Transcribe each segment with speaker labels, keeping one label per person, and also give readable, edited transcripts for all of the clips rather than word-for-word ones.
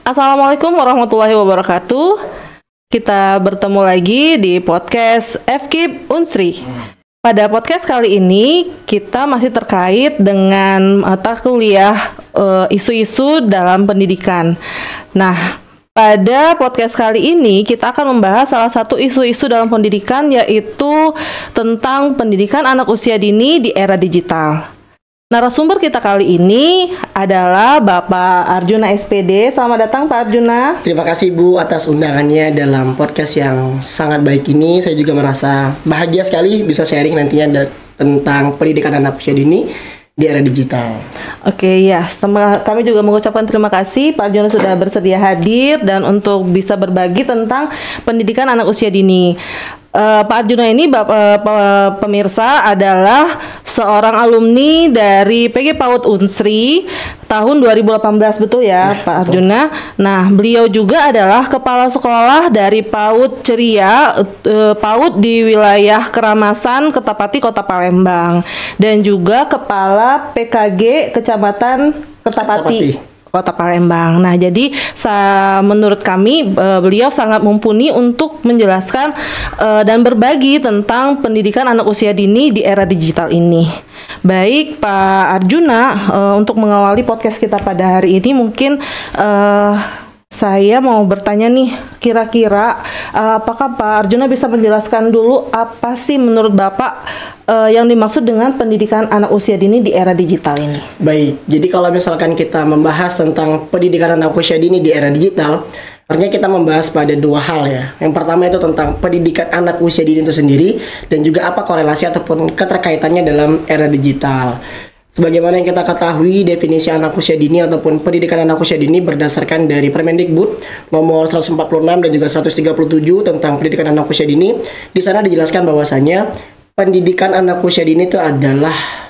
Speaker 1: Assalamualaikum warahmatullahi wabarakatuh. Kita bertemu lagi di podcast FKIP Unsri. Pada podcast kali ini kita masih terkait dengan mata kuliah isu-isu dalam pendidikan. Nah, pada podcast kali ini kita akan membahas salah satu isu-isu dalam pendidikan, yaitu tentang pendidikan anak usia dini di era digital. Narasumber kita kali ini adalah Bapak Arjuna SPD. Selamat datang Pak Arjuna.
Speaker 2: Terima kasih Bu atas undangannya dalam podcast yang sangat baik ini. Saya juga merasa bahagia sekali bisa sharing nantinya tentang pendidikan anak usia dini di era digital.
Speaker 1: Oke, ya, kami juga mengucapkan terima kasih Pak Arjuna sudah bersedia hadir dan untuk bisa berbagi tentang pendidikan anak usia dini. Pak Arjuna ini pemirsa adalah seorang alumni dari PG PAUD Unsri tahun 2018, betul ya Pak Arjuna? Nah, beliau juga adalah kepala sekolah dari PAUD Ceria, PAUD di wilayah Keramasan, Kertapati, Kota Palembang, dan juga kepala PKG Kecamatan Kertapati, Kota Palembang. Nah, jadi menurut kami beliau sangat mumpuni untuk menjelaskan dan berbagi tentang pendidikan anak usia dini di era digital ini. Baik, Pak Arjuna, untuk mengawali podcast kita pada hari ini mungkin saya mau bertanya nih, kira-kira apakah Pak Arjuna bisa menjelaskan dulu apa sih menurut Bapak yang dimaksud dengan pendidikan anak usia dini di era digital ini?
Speaker 2: Baik, jadi kalau misalkan kita membahas tentang pendidikan anak usia dini di era digital, artinya kita membahas pada dua hal ya. Yang pertama itu tentang pendidikan anak usia dini itu sendiri, dan juga apa korelasi ataupun keterkaitannya dalam era digital. Sebagaimana yang kita ketahui, definisi anak usia dini ataupun pendidikan anak usia dini berdasarkan dari Permendikbud nomor 146 dan juga 137 tentang pendidikan anak usia dini. Di sana dijelaskan bahwasanya pendidikan anak usia dini itu adalah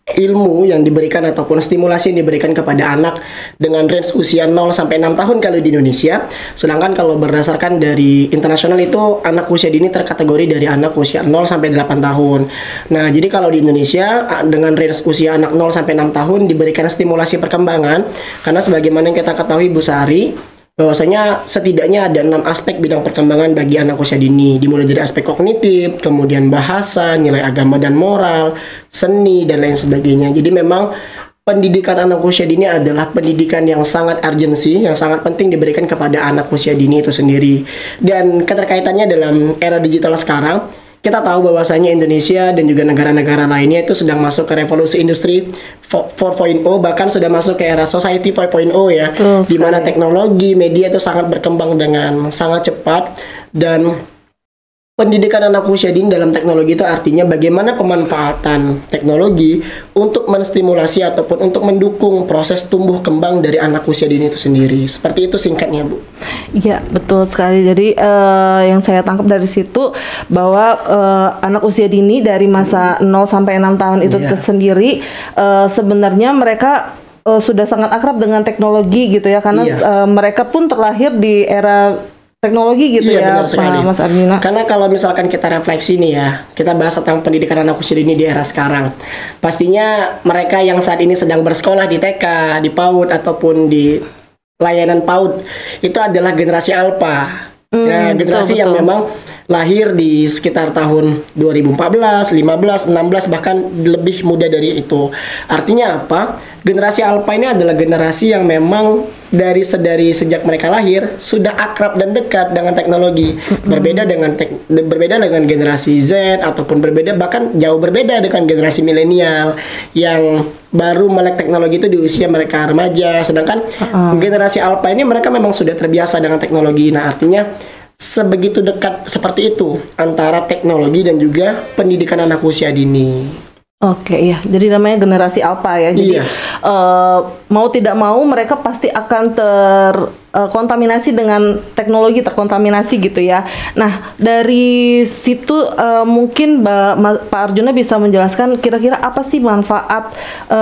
Speaker 2: ilmu yang diberikan ataupun stimulasi yang diberikan kepada anak dengan range usia 0 sampai 6 tahun kalau di Indonesia. Sedangkan kalau berdasarkan dari internasional itu anak usia dini terkategori dari anak usia 0 sampai 8 tahun. Nah, jadi kalau di Indonesia dengan range usia anak 0 sampai 6 tahun diberikan stimulasi perkembangan, karena sebagaimana yang kita ketahui Bu Sari, bahwasanya setidaknya ada 6 aspek bidang perkembangan bagi anak usia dini, dimulai dari aspek kognitif, kemudian bahasa, nilai agama dan moral, seni, dan lain sebagainya. Jadi memang pendidikan anak usia dini adalah pendidikan yang sangat urgensi, yang sangat penting diberikan kepada anak usia dini itu sendiri. Dan keterkaitannya dalam era digital sekarang, kita tahu bahwasanya Indonesia dan juga negara-negara lainnya itu sedang masuk ke revolusi industri 4.0, bahkan sudah masuk ke era society 5.0 ya, di mana teknologi media itu sangat berkembang dengan sangat cepat. Dan pendidikan anak usia dini dalam teknologi itu artinya bagaimana pemanfaatan teknologi untuk menstimulasi ataupun untuk mendukung proses tumbuh kembang dari anak usia dini itu sendiri. Seperti itu singkatnya, Bu.
Speaker 1: Iya, betul sekali. Jadi yang saya tangkap dari situ bahwa anak usia dini dari masa 0 sampai 6 tahun itu sendiri sebenarnya mereka sudah sangat akrab dengan teknologi gitu ya, karena mereka pun terlahir di era teknologi gitu ya, Pak Mas Arjuna.
Speaker 2: Karena kalau misalkan kita refleksi nih ya, kita bahas tentang pendidikan anak usia dini di era sekarang. Pastinya mereka yang saat ini sedang bersekolah di TK, di PAUD ataupun di layanan PAUD itu adalah generasi alpha. Nah, generasi yang memang lahir di sekitar tahun 2014, 15, 16 bahkan lebih muda dari itu. Artinya apa? Generasi alpha ini adalah generasi yang memang dari sejak mereka lahir sudah akrab dan dekat dengan teknologi. Berbeda dengan generasi Z ataupun bahkan jauh berbeda dengan generasi milenial yang baru melek teknologi itu di usia mereka remaja. Sedangkan generasi alpha ini mereka memang sudah terbiasa dengan teknologi. Nah, artinya sebegitu dekat seperti itu antara teknologi dan juga pendidikan anak usia dini.
Speaker 1: Oke, iya. Jadi namanya generasi alpha ya. Jadi mau tidak mau mereka pasti akan terkontaminasi dengan teknologi, terkontaminasi gitu ya. Nah, dari situ mungkin Pak Arjuna bisa menjelaskan kira-kira apa sih manfaat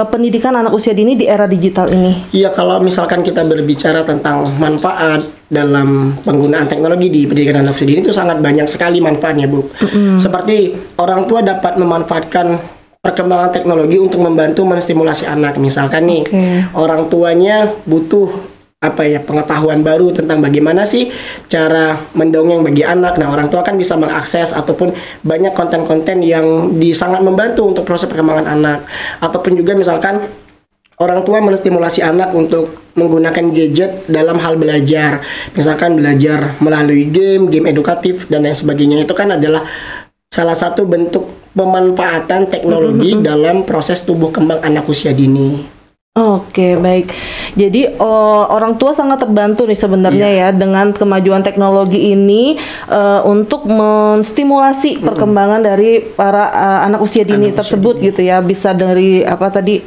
Speaker 1: pendidikan anak usia dini di era digital ini?
Speaker 2: Iya, kalau misalkan kita berbicara tentang manfaat dalam penggunaan teknologi di pendidikan anak usia dini itu sangat banyak sekali manfaatnya, Bu. Seperti orang tua dapat memanfaatkan perkembangan teknologi untuk membantu menstimulasi anak. Misalkan nih, orang tuanya butuh apa ya, pengetahuan baru tentang bagaimana sih cara mendongeng bagi anak. Nah, orang tua kan bisa mengakses ataupun banyak konten-konten yang sangat membantu untuk proses perkembangan anak. Ataupun juga misalkan orang tua menstimulasi anak untuk menggunakan gadget dalam hal belajar. Misalkan belajar melalui game edukatif dan lain sebagainya. Itu kan adalah salah satu bentuk pemanfaatan teknologi dalam proses tumbuh kembang anak usia dini.
Speaker 1: Oke, baik. Jadi orang tua sangat terbantu nih sebenarnya ya dengan kemajuan teknologi ini untuk menstimulasi perkembangan dari para anak usia dini tersebut gitu ya. Bisa dari apa tadi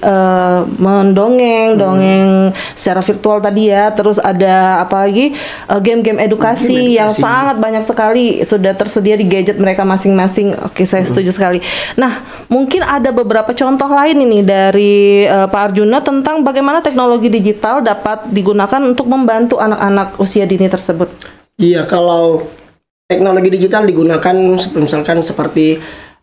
Speaker 1: mendongeng, dongeng secara virtual tadi ya. Terus ada apa lagi game-game edukasi yang sangat banyak sekali sudah tersedia di gadget mereka masing-masing. Oke, saya setuju sekali. Nah, mungkin ada beberapa contoh lain ini dari Pak Arjuna tentang bagaimana teknologi digital dapat digunakan untuk membantu anak-anak usia dini tersebut.
Speaker 2: Iya, kalau teknologi digital digunakan misalkan seperti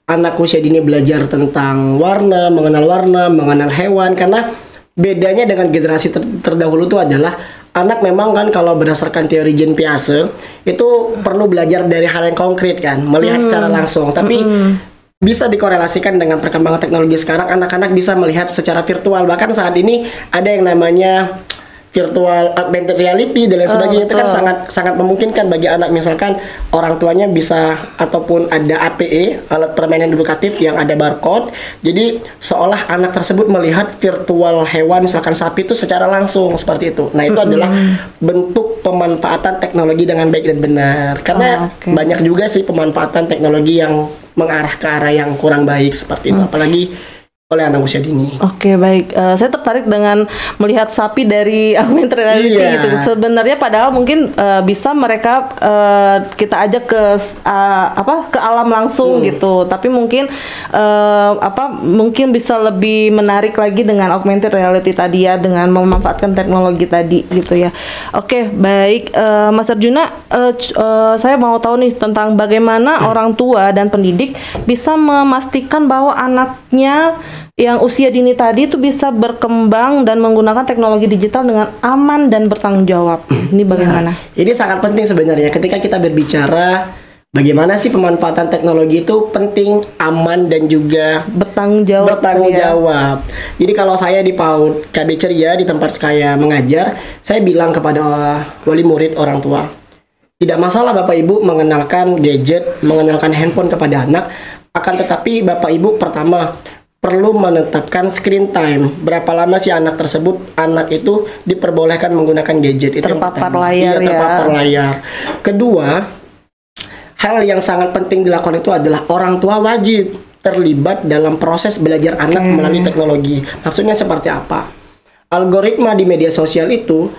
Speaker 2: anak usia dini belajar tentang warna, mengenal hewan, karena bedanya dengan generasi terdahulu itu adalah anak memang kan kalau berdasarkan teori Jean Piaget itu perlu belajar dari hal yang konkret kan, melihat secara langsung, tapi bisa dikorelasikan dengan perkembangan teknologi sekarang. Anak-anak bisa melihat secara virtual. Bahkan saat ini ada yang namanya virtual augmented reality dan lain sebagainya. Itu kan sangat memungkinkan bagi anak, misalkan orang tuanya bisa ataupun ada APE, alat permainan edukatif yang ada barcode. Jadi seolah anak tersebut melihat virtual hewan misalkan sapi itu secara langsung seperti itu. Nah, itu adalah bentuk pemanfaatan teknologi dengan baik dan benar. Karena banyak juga sih pemanfaatan teknologi yang mengarah ke arah yang kurang baik seperti itu, apalagi oleh anak usia dini.
Speaker 1: Oke, baik. Saya tertarik dengan melihat sapi dari augmented reality gitu. Sebenarnya padahal mungkin bisa mereka kita ajak ke alam langsung gitu. Tapi mungkin mungkin bisa lebih menarik lagi dengan augmented reality tadi ya, dengan memanfaatkan teknologi tadi gitu ya. Oke, baik. Mas Arjuna, saya mau tahu nih tentang bagaimana orang tua dan pendidik bisa memastikan bahwa anaknya yang usia dini tadi itu bisa berkembang dan menggunakan teknologi digital dengan aman dan bertanggung jawab. Ini bagaimana?
Speaker 2: Nah, ini sangat penting sebenarnya ketika kita berbicara bagaimana sih pemanfaatan teknologi itu penting, aman dan juga
Speaker 1: bertanggung jawab.
Speaker 2: Jadi kalau saya di PAUD KB Ceria di tempat saya mengajar, saya bilang kepada wali murid orang tua, tidak masalah Bapak Ibu mengenalkan gadget, mengenalkan handphone kepada anak, akan tetapi Bapak Ibu pertama perlu menetapkan screen time. Berapa lama sih anak itu diperbolehkan menggunakan gadget. Itu
Speaker 1: terpapar layar ya.
Speaker 2: Terpapar layar. Kedua, hal yang sangat penting dilakukan itu adalah orang tua wajib terlibat dalam proses belajar anak melalui teknologi. Maksudnya seperti apa? Algoritma di media sosial itu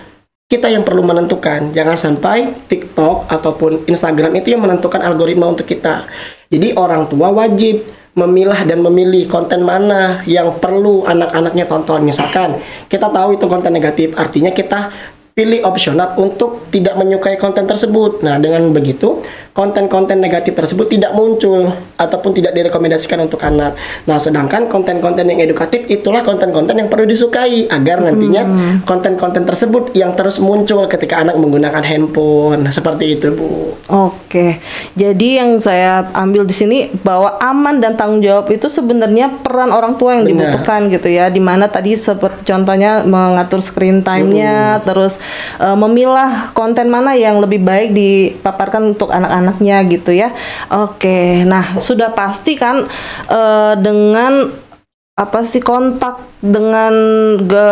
Speaker 2: kita yang perlu menentukan. Jangan sampai TikTok ataupun Instagram itu yang menentukan algoritma untuk kita. Jadi orang tua wajib memilah dan memilih konten mana yang perlu anak-anaknya tonton. Misalkan kita tahu itu konten negatif, artinya kita pilih opsional untuk tidak menyukai konten tersebut. Nah, dengan begitu konten-konten negatif tersebut tidak muncul ataupun tidak direkomendasikan untuk anak. Nah, sedangkan konten-konten yang edukatif itulah konten-konten yang perlu disukai agar nantinya konten-konten tersebut yang terus muncul ketika anak menggunakan handphone. Seperti itu, Bu.
Speaker 1: Oke. Jadi yang saya ambil di sini bahwa aman dan tanggung jawab itu sebenarnya peran orang tua yang dibutuhkan gitu ya. Dimana tadi seperti contohnya mengatur screen time-nya, terus memilah konten mana yang lebih baik dipaparkan untuk anak-anaknya gitu ya. Oke, nah sudah pasti kan dengan kontak dengan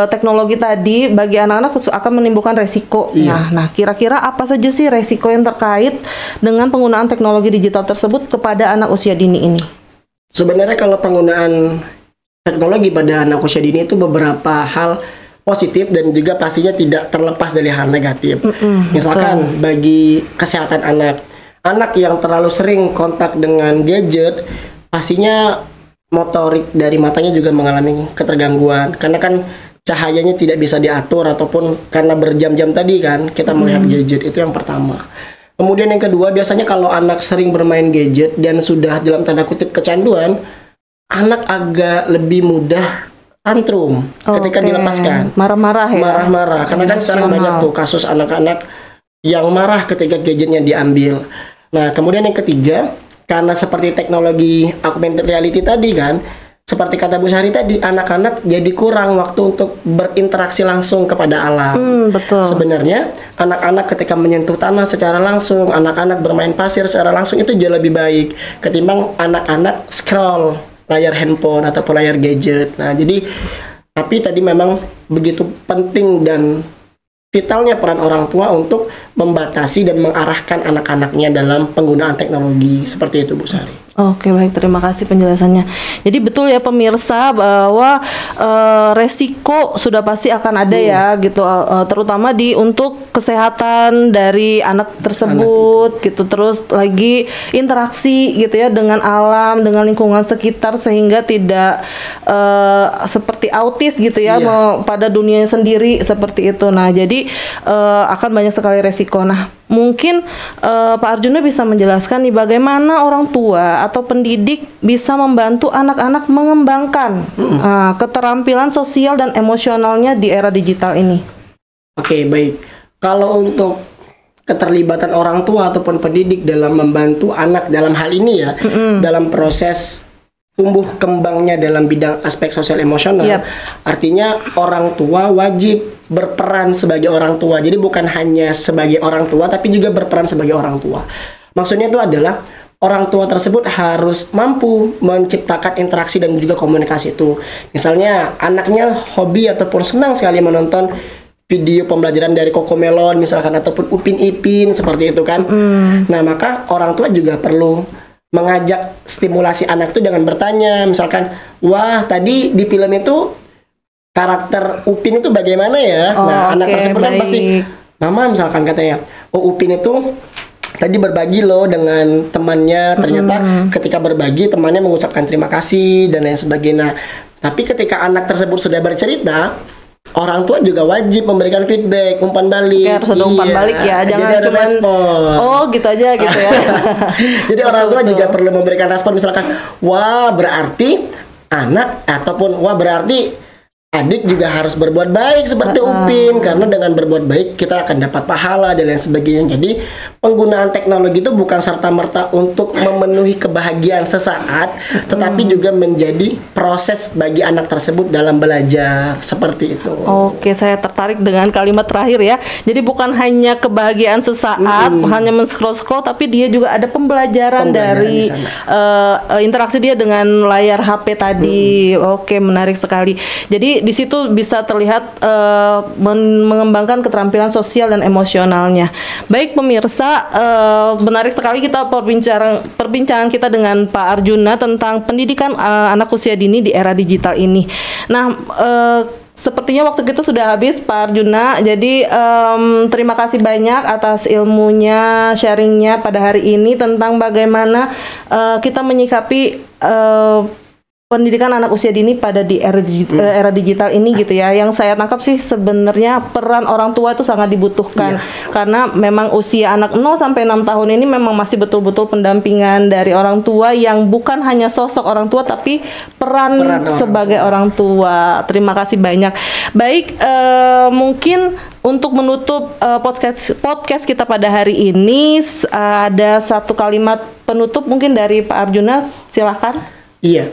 Speaker 1: teknologi tadi bagi anak-anak akan menimbulkan resiko. Nah, kira-kira apa saja sih resiko yang terkait dengan penggunaan teknologi digital tersebut kepada anak usia dini ini?
Speaker 2: Sebenarnya kalau penggunaan teknologi pada anak usia dini itu beberapa hal positif dan juga pastinya tidak terlepas dari hal negatif. Misalkan bagi kesehatan anak yang terlalu sering kontak dengan gadget, pastinya motorik dari matanya juga mengalami ketergangguan karena kan cahayanya tidak bisa diatur ataupun karena berjam-jam tadi kan kita melihat gadget. Itu yang pertama. Kemudian yang kedua, biasanya kalau anak sering bermain gadget dan sudah dalam tanda kutip kecanduan, anak agak lebih mudah tantrum ketika dilepaskan.
Speaker 1: Marah-marah ya.
Speaker 2: Marah-marah. Karena kan sekarang banyak tuh kasus anak-anak yang marah ketika gadgetnya diambil. Nah, kemudian yang ketiga, karena seperti teknologi augmented reality tadi kan, seperti kata Bu Sari tadi, anak-anak jadi kurang waktu untuk berinteraksi langsung kepada alam.
Speaker 1: Betul.
Speaker 2: Sebenarnya anak-anak ketika menyentuh tanah secara langsung, anak-anak bermain pasir secara langsung itu jauh lebih baik ketimbang anak-anak scroll layar handphone ataupun layar gadget. Nah, jadi tapi tadi memang begitu penting dan vitalnya peran orang tua untuk membatasi dan mengarahkan anak-anaknya dalam penggunaan teknologi seperti itu, Bu Sari.
Speaker 1: Oke, baik, terima kasih penjelasannya. Jadi betul ya pemirsa bahwa resiko sudah pasti akan ada ya gitu, terutama untuk kesehatan dari anak tersebut gitu, terus lagi interaksi gitu ya dengan alam, dengan lingkungan sekitar sehingga tidak seperti autis gitu ya, pada dunia sendiri seperti itu. Nah, jadi akan banyak sekali resiko. Nah, mungkin Pak Arjuna bisa menjelaskan nih bagaimana orang tua atau pendidik bisa membantu anak-anak mengembangkan keterampilan sosial dan emosionalnya di era digital ini.
Speaker 2: Oke, baik. Kalau untuk keterlibatan orang tua ataupun pendidik dalam membantu anak dalam hal ini ya, dalam proses tumbuh kembangnya dalam bidang aspek sosial emosional, artinya orang tua wajib berperan sebagai orang tua. Jadi bukan hanya sebagai orang tua, tapi juga berperan sebagai orang tua. Maksudnya itu adalah orang tua tersebut harus mampu menciptakan interaksi dan juga komunikasi itu. Misalnya anaknya hobi ataupun senang sekali menonton video pembelajaran dari Cocomelon misalkan, ataupun Upin Ipin seperti itu kan. Nah, maka orang tua juga perlu mengajak stimulasi anak itu dengan bertanya, misalkan, wah tadi di film itu karakter Upin itu bagaimana ya? Nah, anak tersebut kan pasti, mama misalkan katanya, oh Upin itu tadi berbagi loh dengan temannya, ternyata ketika berbagi temannya mengucapkan terima kasih dan lain sebagainya. Tapi ketika anak tersebut sudah bercerita, orang tua juga wajib memberikan feedback, umpan balik.
Speaker 1: Oke, harus ada umpan balik ya, jangan cuma
Speaker 2: respon.
Speaker 1: Oh gitu aja gitu ya.
Speaker 2: Jadi orang tua juga perlu memberikan respon, misalkan, wah berarti anak ataupun wah berarti adik juga harus berbuat baik seperti Upin, karena dengan berbuat baik kita akan dapat pahala dan lain sebagainya. Jadi penggunaan teknologi itu bukan serta-merta untuk memenuhi kebahagiaan sesaat, tetapi juga menjadi proses bagi anak tersebut dalam belajar, seperti itu.
Speaker 1: Oke, saya tertarik dengan kalimat terakhir ya. Jadi bukan hanya kebahagiaan sesaat, hanya men-scroll-scroll, tapi dia juga ada pembelajaran dari interaksi dia dengan layar HP tadi. Oke, menarik sekali. Jadi di situ bisa terlihat mengembangkan keterampilan sosial dan emosionalnya. Baik pemirsa, menarik sekali kita perbincangan kita dengan Pak Arjuna tentang pendidikan anak usia dini di era digital ini. Nah, sepertinya waktu kita sudah habis Pak Arjuna. Jadi terima kasih banyak atas ilmunya, sharingnya pada hari ini tentang bagaimana kita menyikapi pendidikan anak usia dini pada di era digital ini gitu ya. Yang saya tangkap sih sebenarnya peran orang tua itu sangat dibutuhkan, karena memang usia anak 0 sampai 6 tahun ini memang masih betul-betul pendampingan dari orang tua yang bukan hanya sosok orang tua tapi peran sebagai orang tua. Terima kasih banyak. Baik, mungkin untuk menutup podcast kita pada hari ini ada satu kalimat penutup mungkin dari Pak Arjuna, silahkan.
Speaker 2: Iya.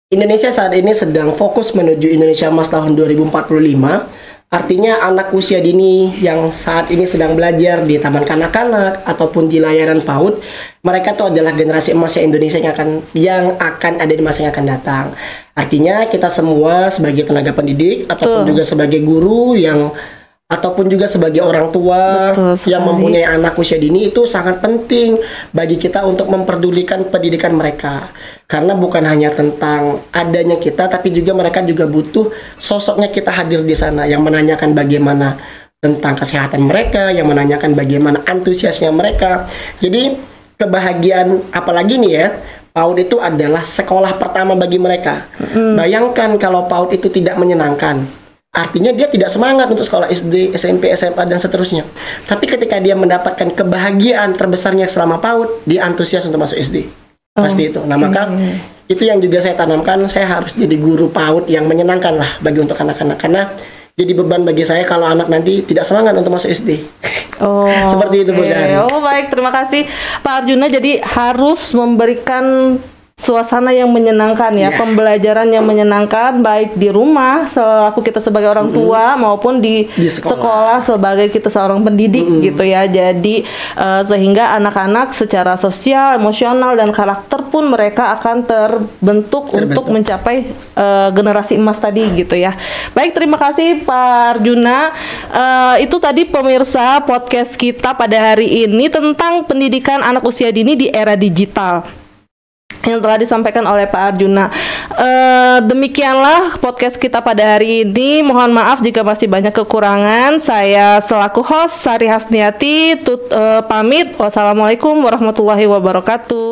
Speaker 2: Indonesia saat ini sedang fokus menuju Indonesia Emas tahun 2045. Artinya anak usia dini yang saat ini sedang belajar di taman kanak-kanak ataupun di layanan PAUD, mereka itu adalah generasi emas Indonesia yang akan ada di masa yang akan datang. Artinya kita semua sebagai tenaga pendidik ataupun juga sebagai guru ataupun juga sebagai orang tua yang mempunyai anak usia dini, itu sangat penting bagi kita untuk memperdulikan pendidikan mereka. Karena bukan hanya tentang adanya kita, tapi juga mereka juga butuh sosoknya kita hadir di sana, yang menanyakan bagaimana tentang kesehatan mereka, yang menanyakan bagaimana antusiasnya mereka. Jadi kebahagiaan, apalagi nih ya, PAUD itu adalah sekolah pertama bagi mereka. Bayangkan kalau PAUD itu tidak menyenangkan, artinya dia tidak semangat untuk sekolah SD, SMP, SMA, dan seterusnya. Tapi ketika dia mendapatkan kebahagiaan terbesarnya selama PAUD, dia antusias untuk masuk SD. Pasti itu. Nah, maka Itu yang juga saya tanamkan, saya harus jadi guru PAUD yang menyenangkan lah bagi untuk anak-anak, karena jadi beban bagi saya kalau anak nanti tidak semangat untuk masuk SD.
Speaker 1: Oh,
Speaker 2: seperti itu Bu Syahari.
Speaker 1: Oh baik, terima kasih Pak Arjuna. Jadi harus memberikan suasana yang menyenangkan ya, pembelajaran yang menyenangkan baik di rumah selaku kita sebagai orang tua maupun di sekolah sebagai kita seorang pendidik gitu ya. Jadi sehingga anak-anak secara sosial, emosional dan karakter pun mereka akan terbentuk untuk mencapai generasi emas tadi gitu ya. Baik, terima kasih Pak Arjuna. Itu tadi pemirsa podcast kita pada hari ini tentang pendidikan anak usia dini di era digital yang telah disampaikan oleh Pak Arjuna. Demikianlah podcast kita pada hari ini. Mohon maaf jika masih banyak kekurangan. Saya selaku host Sari Hasniati pamit. Wassalamualaikum warahmatullahi wabarakatuh.